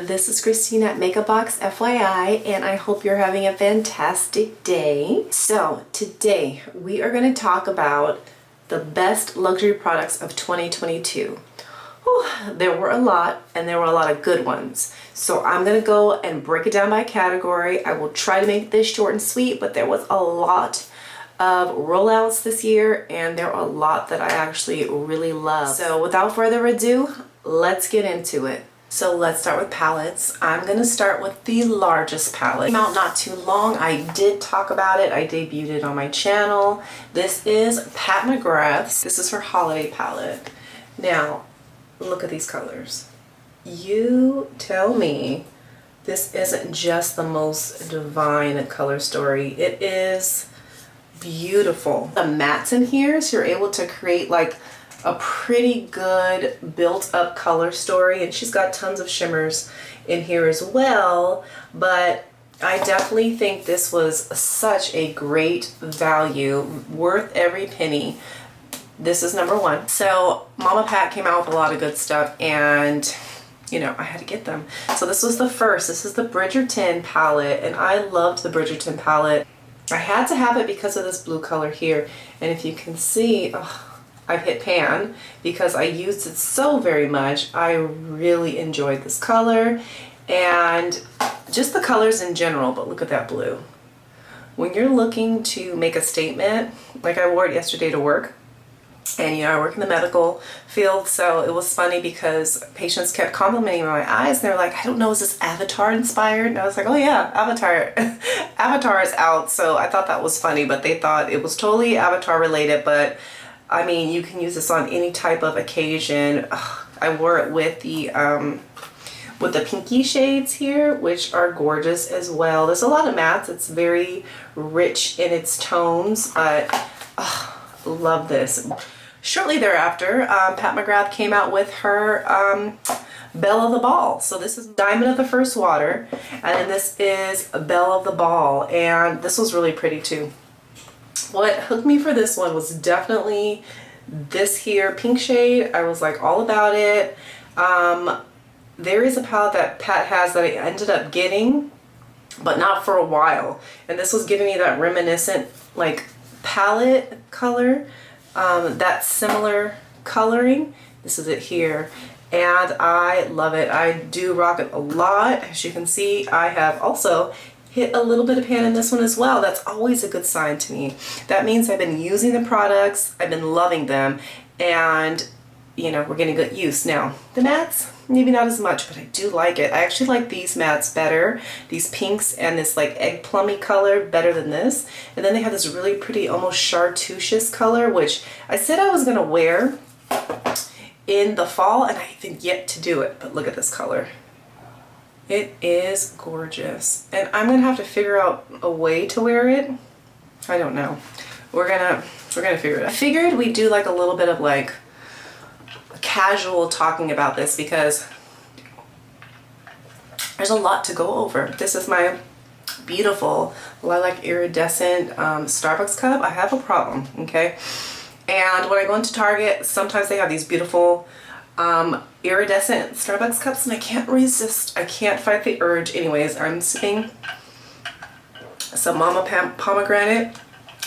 This is Christina at Makeup Box FYI, and I hope you're having a fantastic day. So today we are going to talk about the best luxury products of 2022. Whew, there were a lot, and there were a lot of good ones. So I'm going to go and break it down by category. I will try to make this short and sweet, but there was a lot of rollouts this year, and there are a lot that I actually really love. So without further ado, let's get into it. So let's start with palettes. I'm gonna start with the largest palette. It came out not too long. I did talk about it. I debuted it on my channel. This is Pat McGrath's. This is her holiday palette. Now, look at these colors. You tell me this isn't just the most divine color story. It is beautiful. The mattes in here, so you're able to create like a pretty good built up color story, and she's got tons of shimmers in here as well, but I definitely think this was such a great value, worth every penny. This is number one. So Mama Pat came out with a lot of good stuff, and you know, I had to get them. So this was the first. This is the Bridgerton palette, and I loved the Bridgerton palette. I had to have it because of this blue color here, and if you can see, oh, I've hit pan because I used it so very much. I really enjoyed this color and just the colors in general, but look at that blue. When you're looking to make a statement, like I wore it yesterday to work, and you know, I work in the medical field, so it was funny because patients kept complimenting my eyes, and they're like, I don't know, is this Avatar inspired? And I was like, oh yeah, Avatar. Avatar is out, so I thought that was funny, but they thought it was totally Avatar related, but I mean, you can use this on any type of occasion. Ugh, I wore it with the pinky shades here, which are gorgeous as well. There's a lot of mattes. It's very rich in its tones, but love this. Shortly thereafter, Pat McGrath came out with her Belle of the Ball. So this is Diamond of the First Water, and then this is Belle of the Ball, and this was really pretty too. What hooked me for this one was definitely this here pink shade. I was like all about it. There is a palette that Pat has that I ended up getting, but not for a while. And this was giving me that reminiscent like palette color, that similar coloring. This is it here. And I love it. I do rock it a lot. As you can see, I have also hit a little bit of pan in this one as well. That's always a good sign to me. That means I've been using the products, I've been loving them, and you know, we're getting good use. Now, the mattes, maybe not as much, but I do like it. I actually like these mattes better, these pinks and this like egg plummy color better than this. And then they have this really pretty almost chartreuse color, which I said I was gonna wear in the fall, and I have yet to do it, but look at this color. It is gorgeous, and I'm gonna have to figure out a way to wear it. I don't know. We're gonna figure it out. I figured we'd do like a little bit of like casual talking about this because there's a lot to go over. This is my beautiful lilac iridescent Starbucks cup. I have a problem, okay? And when I go into Target, sometimes they have these beautiful iridescent Starbucks cups, and I can't resist. I can't fight the urge. Anyways, I'm sipping some Mama Pat pomegranate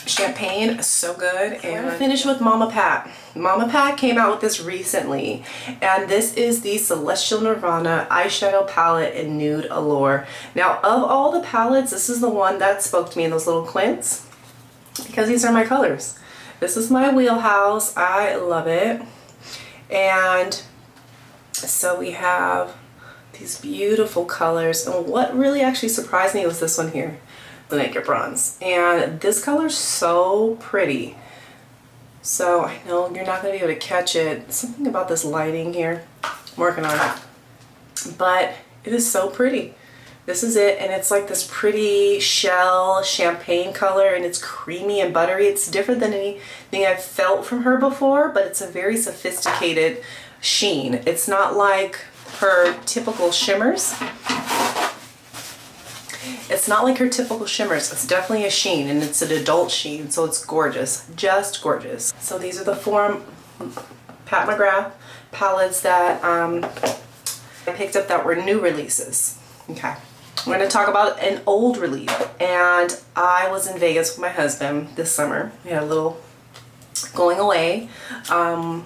champagne. So good. And I finish with Mama Pat. Mama Pat came out with this recently, and this is the Celestial Nirvana eyeshadow palette in Nude Allure. Now, of all the palettes, this is the one that spoke to me in those little quints because these are my colors. This is my wheelhouse. I love it. And so we have these beautiful colors, and what really actually surprised me was this one here, the Naked Bronze. And this color's so pretty. So I know you're not going to be able to catch it. Something about this lighting here. I'm working on it. But it is so pretty. This is it, and it's like this pretty shell champagne color, and it's creamy and buttery. It's different than anything I've felt from her before, but it's a very sophisticated sheen. It's not like her typical shimmers. It's not like her typical shimmers. It's definitely a sheen, and it's an adult sheen, so it's gorgeous. Just gorgeous. So these are the four Pat McGrath palettes that I picked up that were new releases. Okay. I'm going to talk about an old release. And I was in Vegas with my husband this summer. We had a little going away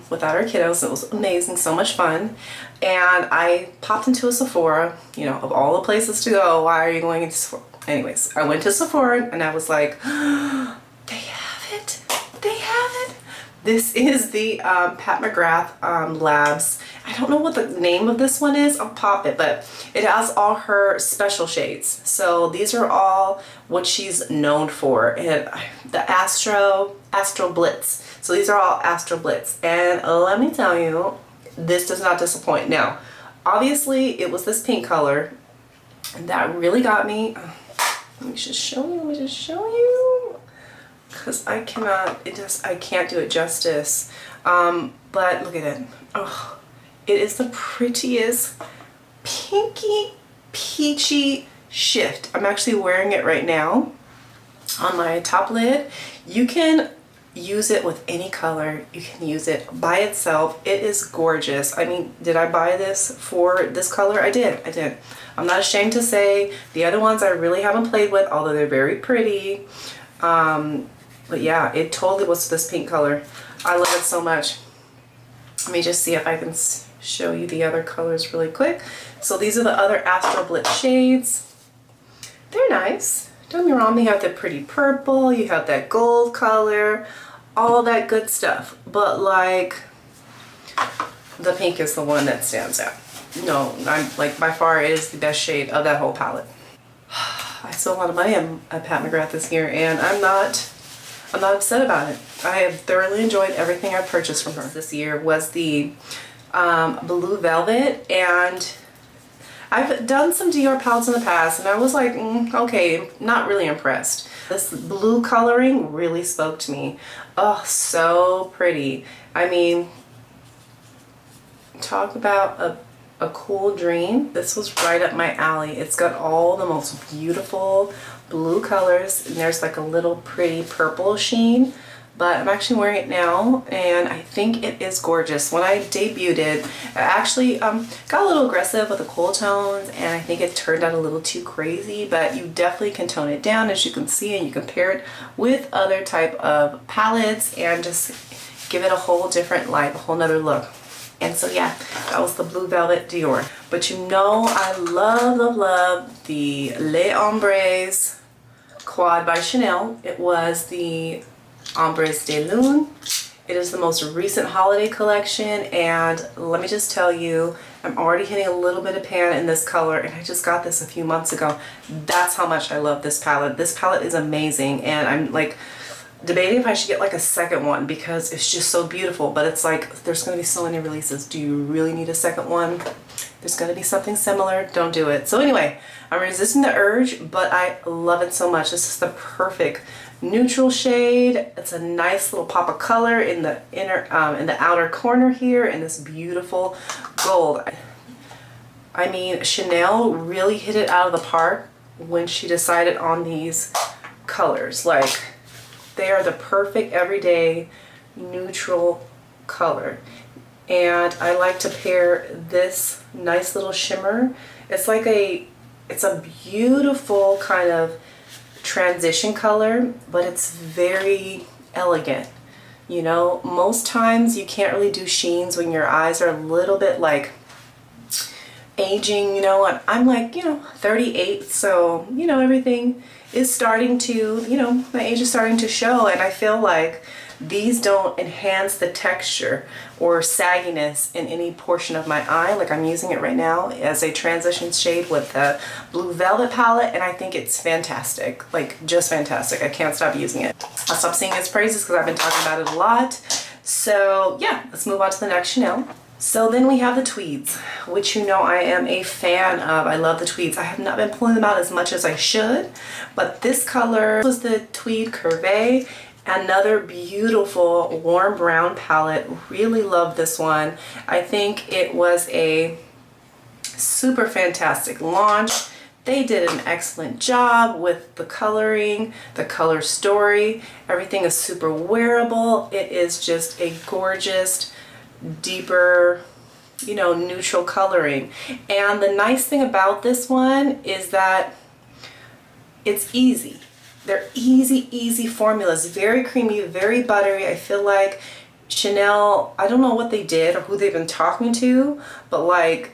without our kiddos. It was amazing, so much fun. And I popped into a Sephora, you know, of all the places to go, why are you going into Sephora? Anyways, I went to Sephora and I was like, they have it. They have it. This is the Pat McGrath Labs. I don't know what the name of this one is. I'll pop it, but it has all her special shades. So these are all what she's known for. And the Astral Blitz. So these are all Astral Blitz. And let me tell you, this does not disappoint. Now, obviously it was this pink color that really got me. Let me just show you. Because I cannot, I can't do it justice. But look at it. Oh, it is the prettiest pinky peachy shift. I'm actually wearing it right now on my top lid. You can use it with any color. You can use it by itself. It is gorgeous. I mean, did I buy this for this color? I did. I'm not ashamed to say the other ones I really haven't played with, although they're very pretty. But yeah, it totally was this pink color. I love it so much. Let me just see if I can show you the other colors really quick. So these are the other Astral Blitz shades. They're nice. Don't get me wrong, they have the pretty purple, you have that gold color, all that good stuff. But like, the pink is the one that stands out. No, I'm like, by far it is the best shade of that whole palette. I spent a lot of money at Pat McGrath this year, and I'm not upset about it. I have thoroughly enjoyed everything I've purchased from her. This year was the Blue Velvet, and I've done some Dior palettes in the past, and I was like, okay, not really impressed. This blue coloring really spoke to me. Oh, so pretty. I mean, talk about a cool dream. This was right up my alley. It's got all the most beautiful blue colors, and there's like a little pretty purple sheen, but I'm actually wearing it now and I think it is gorgeous. When I debuted it, I actually got a little aggressive with the cool tones, and I think it turned out a little too crazy, but you definitely can tone it down, as you can see, and you can pair it with other type of palettes and just give it a whole different life, a whole nother look. And so yeah, that was the Blue Velvet Dior. But you know I love the Les Ombres Quad by Chanel. It was the Ombres de Lune. It is the most recent holiday collection, and let me just tell you, I'm already hitting a little bit of pan in this color, and I just got this a few months ago. That's how much I love this palette. This palette is amazing, and I'm like debating if I should get like a second one because it's just so beautiful, but it's like there's going to be so many releases. Do you really need a second one? There's going to be something similar. Don't do it. So anyway, I'm resisting the urge, but I love it so much. This is the perfect neutral shade. It's a nice little pop of color in the in the outer corner here, and this beautiful gold. I mean, Chanel really hit it out of the park when she decided on these colors. Like, they are the perfect everyday neutral color. And I like to pair this nice little shimmer. It's like it's a beautiful kind of transition color, but it's very elegant. You know, most times you can't really do sheens when your eyes are a little bit like aging, you know, and I'm like, you know, 38, so, you know, everything is starting to, you know, my age is starting to show, and I feel like these don't enhance the texture or sagginess in any portion of my eye. Like, I'm using it right now as a transition shade with the Blue Velvet palette, and I think it's fantastic, like just fantastic. I can't stop using it. I'll stop singing its praises because I've been talking about it a lot. So yeah, let's move on to the next Chanel. So then we have the tweeds, which you know I am a fan of. I love the tweeds. I have not been pulling them out as much as I should, but this color was the Tweed Curve. Another beautiful warm brown palette. Really love this one. I think it was a super fantastic launch. They did an excellent job with the coloring, the color story. Everything is super wearable. It is just a gorgeous, deeper you know, neutral coloring. And the nice thing about this one is that it's easy. They're easy formulas, very creamy, very buttery. I feel like Chanel, I don't know what they did or who they've been talking to, but like,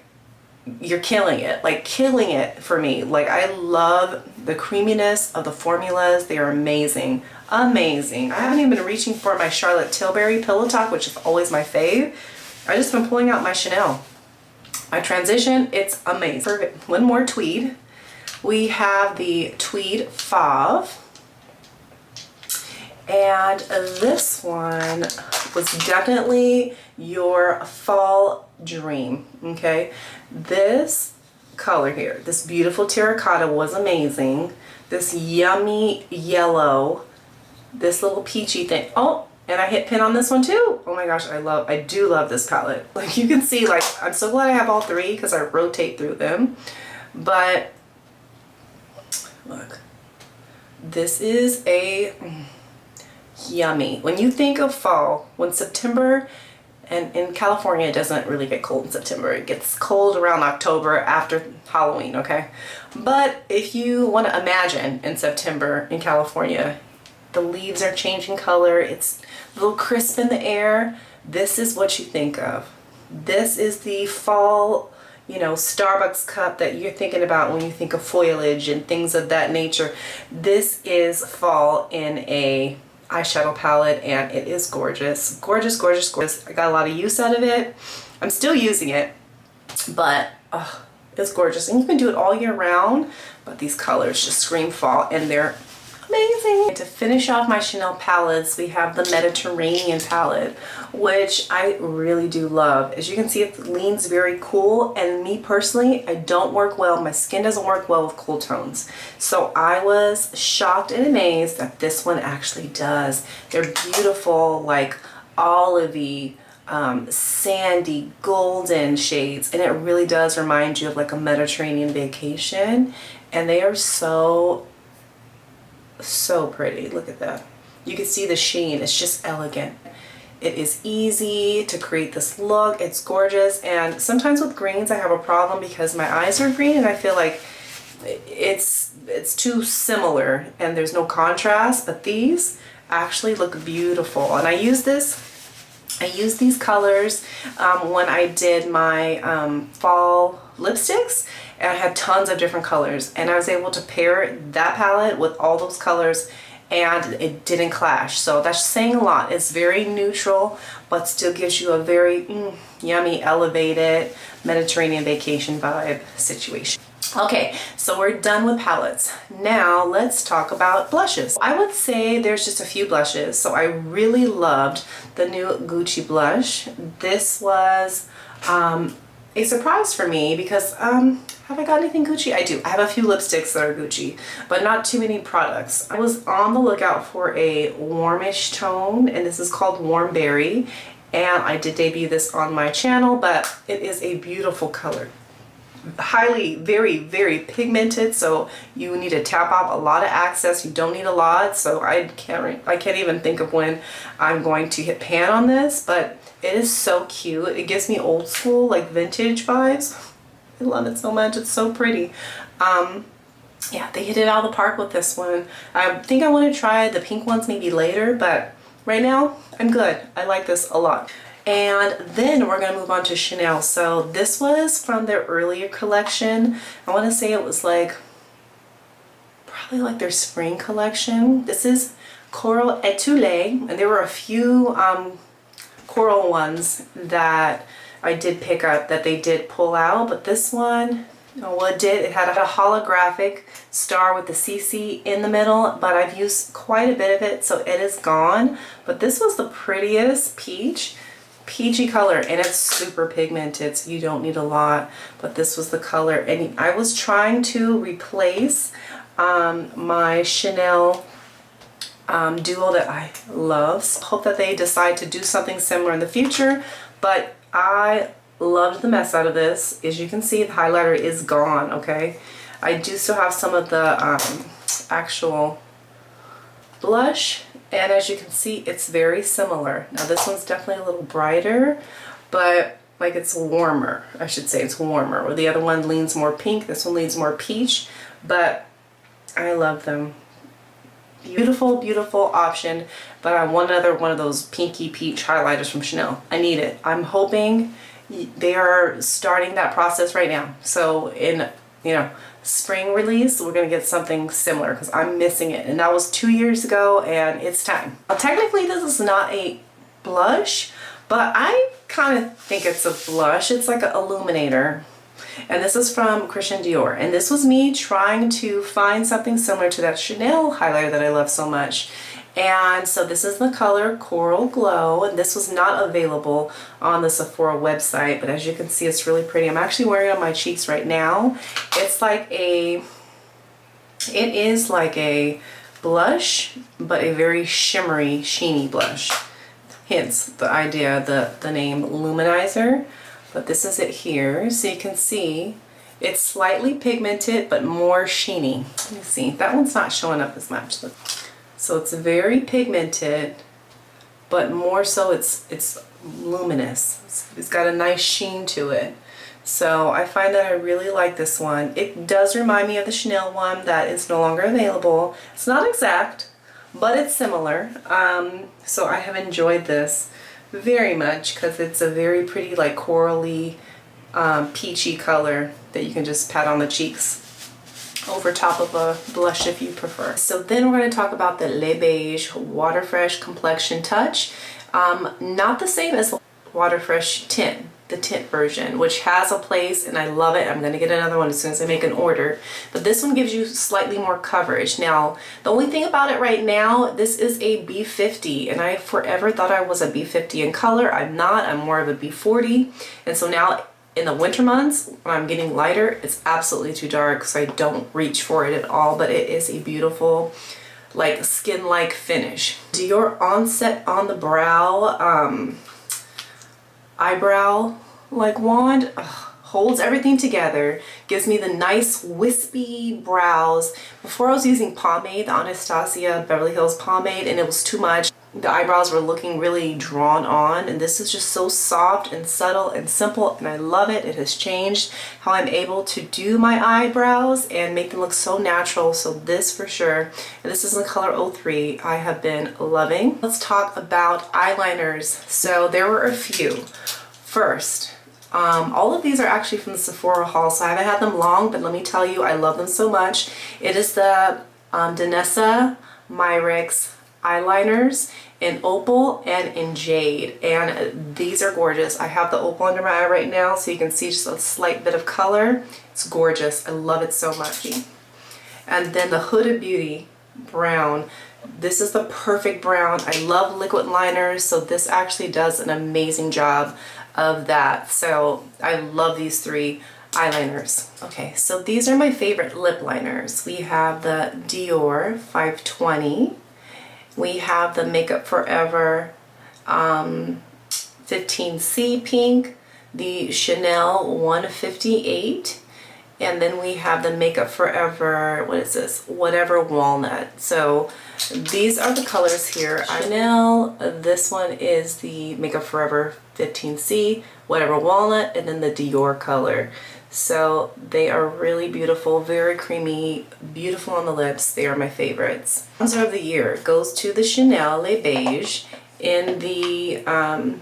you're killing it, like killing it for me. Like, I love the creaminess of the formulas. They are amazing, amazing. I haven't even been reaching for my Charlotte Tilbury Pillow Talk, which is always my fave. I just been pulling out my Chanel. My transition, it's amazing. Perfect. One more tweed. We have the Tweed Fauve. And this one was definitely your fall dream, okay? This color here, this beautiful terracotta was amazing. This yummy yellow, this little peachy thing. Oh, and I hit pin on this one too. Oh my gosh, I do love this palette. Like you can see, like, I'm so glad I have all three because I rotate through them. But look, this is a yummy. When you think of fall, when September, and in California it doesn't really get cold in September. It gets cold around October after Halloween, okay? But if you want to imagine in September in California, the leaves are changing color, it's a little crisp in the air, this is what you think of. This is the fall, you know, Starbucks cup that you're thinking about when you think of foliage and things of that nature. This is fall in a eyeshadow palette, and it is gorgeous. Gorgeous, gorgeous, gorgeous. I got a lot of use out of it. I'm still using it, but it's gorgeous. And you can do it all year round, but these colors just scream fall, and they're amazing. And to finish off my Chanel palettes, we have the Mediterranean palette, which I really do love. As you can see, it leans very cool, and me personally, I don't work well, my skin doesn't work well with cool tones. So I was shocked and amazed that this one actually does. They're beautiful, like olivey, sandy, golden shades, and it really does remind you of like a Mediterranean vacation, and they are so pretty. Look at that. You can see the sheen. It's just elegant. It is easy to create this look. It's gorgeous. And sometimes with greens I have a problem because my eyes are green and I feel like it's too similar and there's no contrast, but these actually look beautiful. And I use these colors when I did my fall lipsticks, and I had tons of different colors, and I was able to pair that palette with all those colors and it didn't clash. So that's saying a lot. It's very neutral but still gives you a very yummy, elevated Mediterranean vacation vibe situation. Okay, so we're done with palettes. Now let's talk about blushes. I would say there's just a few blushes. So I really loved the new Gucci blush. This was a surprise for me because have I got anything Gucci? I do. I have a few lipsticks that are Gucci, but not too many products. I was on the lookout for a warmish tone, and this is called Warm Berry, and I did debut this on my channel, but it is a beautiful color. Highly, very pigmented, so you need to tap off a lot of access. You don't need a lot, so I can't even think of when I'm going to hit pan on this, but it is so cute. It gives me old school, like vintage vibes. I love it so much. It's so pretty. Yeah, they hit it out of the park with this one. I think I want to try the pink ones maybe later, but right now I'm good. I like this a lot. And then we're going to move on to Chanel. So this was from their earlier collection. I want to say it was like probably like their spring collection. This is Coral Etulé, and there were a few coral ones that I did pick up that they did pull out, but this one, well, it had a holographic star with the CC in the middle, but I've used quite a bit of it, so it is gone. But this was the prettiest peachy color, and it's super pigmented, so you don't need a lot, but this was the color. And I was trying to replace my Chanel duo that I love. Hope that they decide to do something similar in the future, but I loved the mess out of this. As you can see, the highlighter is gone, okay? I do still have some of the actual blush, and as you can see, it's very similar. Now this one's definitely a little brighter, but like it's warmer, I should say it's warmer. Or the other one leans more pink, this one leans more peach, but I love them. Beautiful, beautiful option, but I want another one of those pinky peach highlighters from Chanel. I need it. I'm hoping they are starting that process right now. So in, you know, spring release, we're gonna get something similar because I'm missing it. And that was 2 years ago and it's time. Now, technically this is not a blush, but I kind of think it's a blush. It's like an illuminator. And this is from Christian Dior. And this was me trying to find something similar to that Chanel highlighter that I love so much. And so this is the color Coral Glow, and this was not available on the Sephora website, but as you can see, it's really pretty. I'm actually wearing it on my cheeks right now. It's like it is like a blush, but a very shimmery, sheeny blush. Hence the idea, the name Luminizer. But this is it here, so you can see it's slightly pigmented but more sheeny. Let me see, that one's not showing up as much. So it's very pigmented, but more so it's luminous. It's got a nice sheen to it. So I find that I really like this one. It does remind me of the Chanel one that is no longer available. It's not exact, but it's similar. So I have enjoyed this very much because it's a very pretty, like, corally, peachy color that you can just pat on the cheeks over top of a blush if you prefer. So then we're going to talk about the Le Beige Water Fresh Complexion Touch. Not the same as Water Fresh Tint, the tint version, which has a place and I love it. I'm going to get another one as soon as I make an order. But this one gives you slightly more coverage. Now, the only thing about it right now, this is a B50, and I forever thought I was a B50 in color. I'm not. I'm more of a B40. And so now in the winter months, when I'm getting lighter, it's absolutely too dark, so I don't reach for it at all, but it is a beautiful, like, skin-like finish. Dior Onset on the Brow eyebrow like wand. Holds everything together, gives me the nice wispy brows. Before I was using pomade, the Anastasia Beverly Hills pomade, and it was too much. The eyebrows were looking really drawn on, and this is just so soft and subtle and simple, and I love it. It has changed how I'm able to do my eyebrows and make them look so natural. So this for sure, and this is in the color 03, I have been loving. Let's talk about eyeliners. So there were a few. First, all of these are actually from the Sephora haul, so I haven't had them long, but let me tell you, I love them so much. It is the Danessa Myricks eyeliners in Opal and in Jade, and these are gorgeous. I have the Opal under my eye right now, so you can see just a slight bit of color. It's gorgeous. I love it so much. And then the Huda Beauty brown. This is the perfect brown. I love liquid liners, so this actually does an amazing job of that. So I love these three eyeliners. Okay, so these are my favorite lip liners. We have the Dior 520. We have the Makeup Forever 15C pink, the Chanel 158, and then we have the Makeup Forever, what is this? Whatever Walnut. So these are the colors here. Chanel, this one is the Makeup Forever 15C, Whatever Walnut, and then the Dior color. So they are really beautiful, very creamy, beautiful on the lips. They are my favorites. Bronzer of the year goes to the Chanel Le Beige in the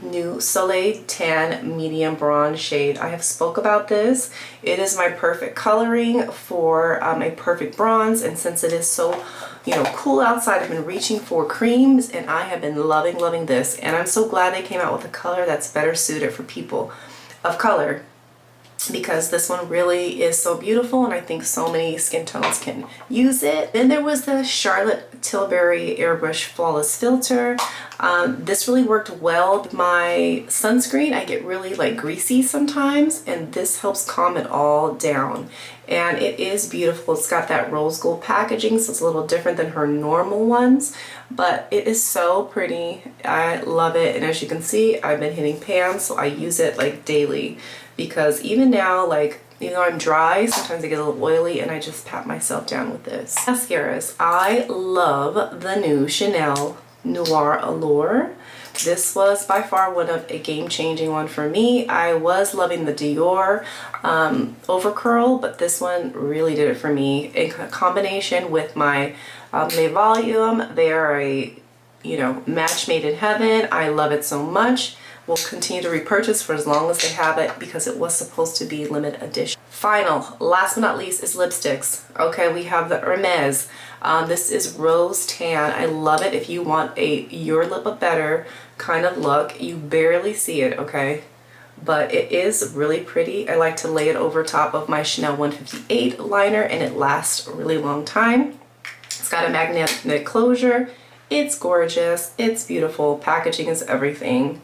new Soleil Tan Medium Bronze shade. I have spoke about this. It is my perfect coloring for a perfect bronze, and since it is so, you know, cool outside, I've been reaching for creams, and I have been loving this, and I'm so glad they came out with a color that's better suited for people of color, because this one really is so beautiful, and I think so many skin tones can use it. Then there was the Charlotte Tilbury Airbrush Flawless Filter. This really worked well with my sunscreen. I get really like greasy sometimes, and this helps calm it all down. And it is beautiful. It's got that rose gold packaging, so it's a little different than her normal ones, but it is so pretty. I love it, and as you can see, I've been hitting pan, so I use it like daily, because even now, like, you know, I'm dry, sometimes I get a little oily, and I just pat myself down with this. Mascaras. I love the new Chanel Noir Allure. This was by far one of a game-changing one for me. I was loving the Dior over curl, but this one really did it for me. In combination with my Les Volume, they are a, you know, match made in heaven. I love it so much. Will continue to repurchase for as long as they have it because it was supposed to be limited edition. Final, last but not least, is lipsticks. Okay, we have the Hermes. This is Rose Tan. I love it if you want a Your Lip Up Better kind of look. You barely see it, okay? But it is really pretty. I like to lay it over top of my Chanel 158 liner and it lasts a really long time. It's got a magnetic closure. It's gorgeous. It's beautiful. Packaging is everything.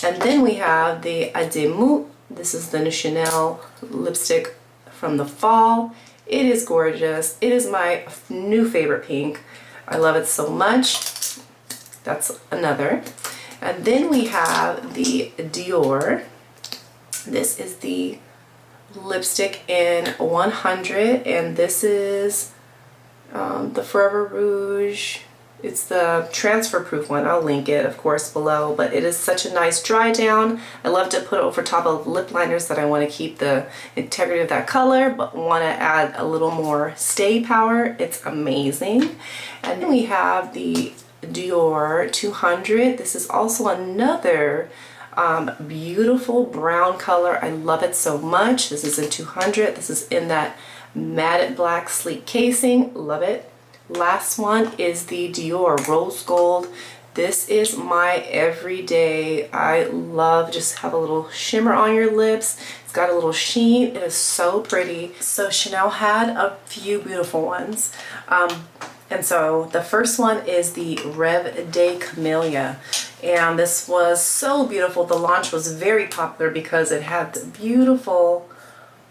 And then we have the Ademu. This is the Chanel lipstick from the fall. It is gorgeous. It is my new favorite pink. I love it so much. That's another. And then we have the Dior. This is the lipstick in 100, and this is the Forever Rouge. It's the transfer proof one. I'll link it, of course, below, but it is such a nice dry down. I love to put it over top of lip liners that I want to keep the integrity of that color, but want to add a little more stay power. It's amazing. And then we have the Dior 200. This is also another beautiful brown color. I love it so much. This is in 200. This is in that matted black sleek casing. Love it. Last one is the Dior Rose Gold. This is my everyday. I love just have a little shimmer on your lips. It's got a little sheen. It is so pretty. So Chanel had a few beautiful ones. And so the first one is the Rev de Camellia. And this was so beautiful. The launch was very popular because it had the beautiful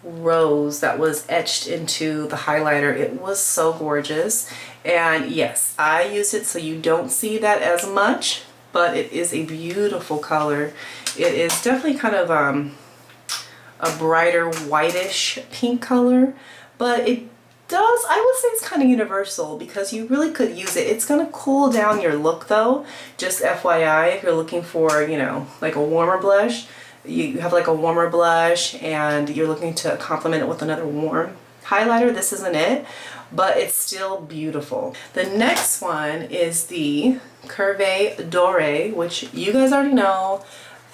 rose that was etched into the highlighter. It was so gorgeous. And yes, I use it so you don't see that as much, but it is a beautiful color. It is definitely kind of a brighter whitish pink color, but it does, I would say it's kind of universal because you really could use it. It's going to cool down your look though, just FYI, if you're looking for, you know, like a warmer blush. You have like a warmer blush and you're looking to complement it with another warm highlighter. This isn't it, but it's still beautiful. The next one is the Curve Doré, which you guys already know.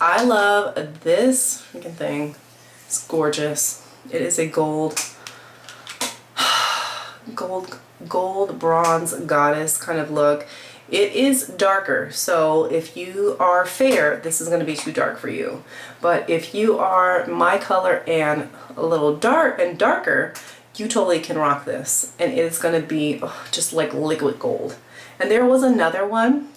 I love this freaking thing. It's gorgeous. It is a gold bronze goddess kind of look. It is darker, so if you are fair, this is going to be too dark for you. But if you are my color and a little darker, you totally can rock this. And it is going to be just like liquid gold. And there was another one,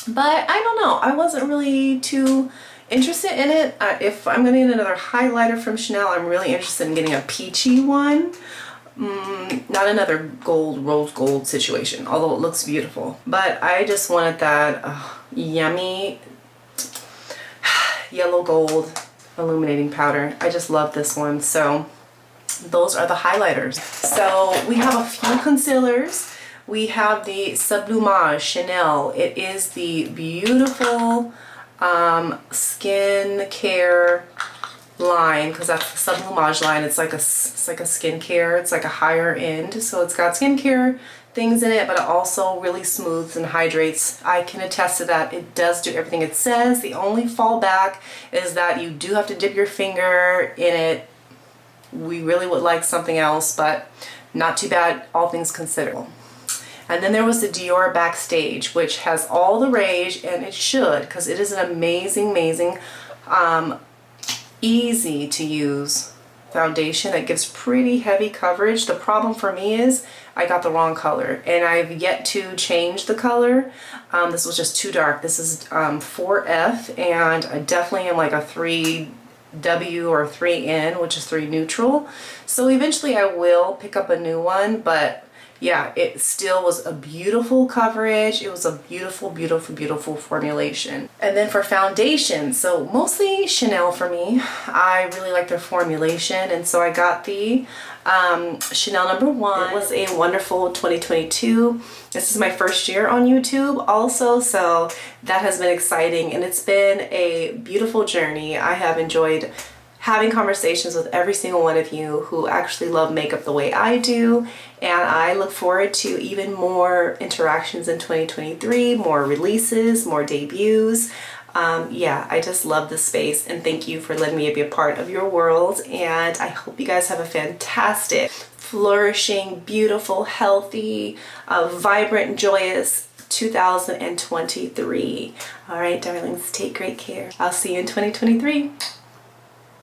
but I don't know. I wasn't really too interested in it. If I'm going to get another highlighter from Chanel, I'm really interested in getting a peachy one. Not another rose gold situation, although it looks beautiful. But I just wanted that yummy yellow gold illuminating powder. I just love this one. So those are the highlighters. So we have a few concealers. We have the Sublimage Chanel. It is the beautiful skin care line, because that's the Sublimage line. It's like a skincare. It's like a higher end, so it's got skincare things in it, but it also really smooths and hydrates. I can attest to that. It does do everything it says. The only fallback is that you do have to dip your finger in it. We really would like something else, but not too bad, all things considered. And then there was the Dior Backstage, which has all the rage, and it should, because it is an amazing easy to use foundation that gives pretty heavy coverage. The problem for me is I got the wrong color, and I've yet to change the color. This was just too dark. This is 4F, and I definitely am like a 3W or 3N, which is 3 neutral. So eventually I will pick up a new one, but yeah, it still was a beautiful coverage. It was a beautiful, beautiful, beautiful formulation. And then for foundation, so mostly Chanel for me. I really like their formulation, and so I got the Chanel #1. It was a wonderful 2022. This is my first year on YouTube also, so that has been exciting, and it's been a beautiful journey. I have enjoyed having conversations with every single one of you who actually love makeup the way I do, and I look forward to even more interactions in 2023, more releases, more debuts. Yeah, I just love this space, and thank you for letting me be a part of your world, and I hope you guys have a fantastic, flourishing, beautiful, healthy, vibrant, joyous 2023. All right, darlings, take great care. I'll see you in 2023.